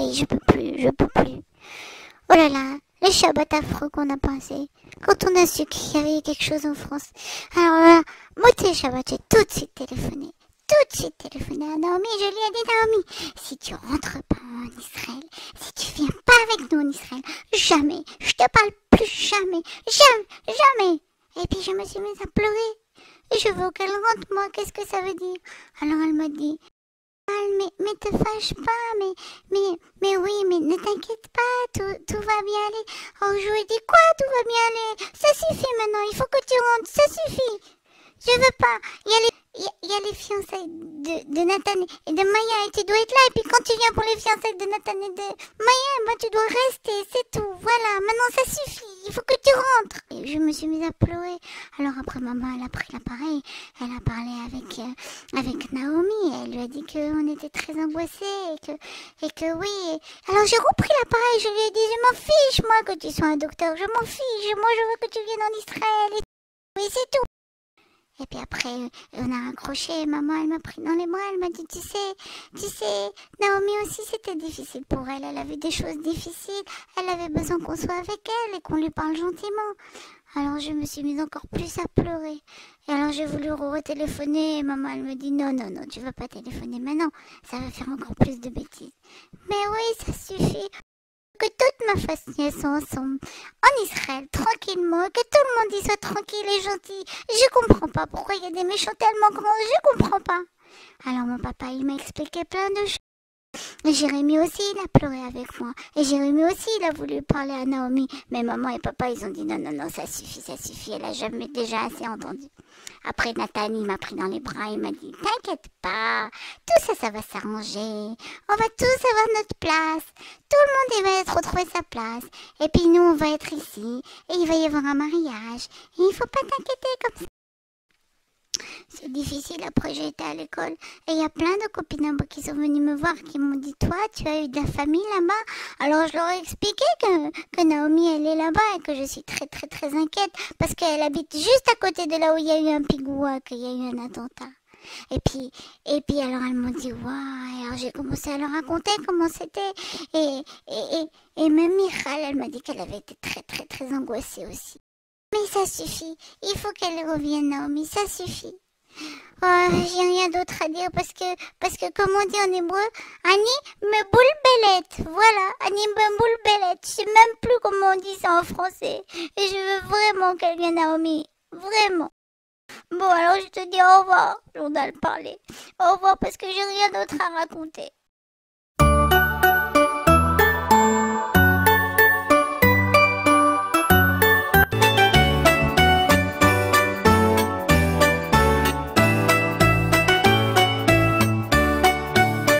y est, je peux plus, je peux plus. Oh là là, le Shabbat affreux qu'on a passé. Quand on a su qu'il y avait quelque chose en France. Alors là, Moté Shabbat, j'ai tout de suite téléphoné. Tout de suite téléphoné à Naomi. Je lui ai dit, Naomi, si tu rentres pas en Israël, si tu viens pas avec nous en Israël, jamais, je te parle plus jamais, jamais, jamais. Et puis je me suis mise à pleurer. Et je veux qu'elle rentre, moi, qu'est-ce que ça veut dire? Alors elle m'a dit, mais te fâche pas, mais oui, mais ne t'inquiète pas, tout va bien aller. Oh, je lui ai dit, quoi, tout va bien aller? Ça suffit maintenant, il faut que tu rentres, ça suffit. Je veux pas. Il y a les fiançailles de Nathan et de Maya et tu dois être là. Et puis quand tu viens pour les fiançailles de Nathan et de Maya, bah, tu dois rester, c'est tout. Voilà, maintenant ça suffit, il faut que tu rentres. Et je me suis mise à pleurer. Alors après maman, elle a pris l'appareil, elle a parlé avec Naomi. Elle lui a dit qu'on était très angoissés et que oui. Alors j'ai repris l'appareil, je lui ai dit, je m'en fiche moi que tu sois un docteur, je m'en fiche. Moi je veux que tu viennes en Israël et c'est tout. Et puis après, on a raccroché, maman, elle m'a pris dans les bras, elle m'a dit, tu sais, Naomi aussi, c'était difficile pour elle. Elle avait des choses difficiles, elle avait besoin qu'on soit avec elle et qu'on lui parle gentiment. Alors je me suis mise encore plus à pleurer. Et alors j'ai voulu retéléphoner et maman, elle me dit, non, tu vas pas téléphoner maintenant, ça va faire encore plus de bêtises. Mais oui, ça suffit. Que toute ma famille soit ensemble, en Israël, tranquillement, que tout le monde y soit tranquille et gentil. Je comprends pas pourquoi il y a des méchants tellement grands, je comprends pas. Alors mon papa, il m'a expliqué plein de choses. Et Jérémy aussi, il a pleuré avec moi. Et Jérémy aussi, il a voulu parler à Naomi. Mais maman et papa, ils ont dit non, ça suffit, elle a jamais déjà assez entendu. Après, Nathan, il m'a pris dans les bras, il m'a dit, t'inquiète pas, tout ça, ça va s'arranger. On va tous avoir notre place. Tout le monde, il va être retrouver sa place. Et puis nous, on va être ici. Et il va y avoir un mariage. Et il faut pas t'inquiéter comme ça. C'est difficile, après j'ai été à l'école et il y a plein de copines à moi qui sont venues me voir, qui m'ont dit, toi, tu as eu de la famille là-bas? Alors je leur ai expliqué que Naomi, elle est là-bas et que je suis très très très inquiète parce qu'elle habite juste à côté de là où il y a eu un pigou, qu'il y a eu un attentat. Et puis alors elles m'ont dit, waouh, alors j'ai commencé à leur raconter comment c'était et même Michal, elle m'a dit qu'elle avait été très très très angoissée aussi. Mais ça suffit, il faut qu'elle revienne, Naomi, ça suffit. Oh, j'ai rien d'autre à dire parce que comme on dit en hébreu, Annie me boule bellette. Voilà, Annie me boule bellette. Je sais même plus comment on dit ça en français. Et je veux vraiment qu'elle vienne, Naomi. Vraiment. Bon, alors je te dis au revoir, journal parlé. Au revoir parce que j'ai rien d'autre à raconter.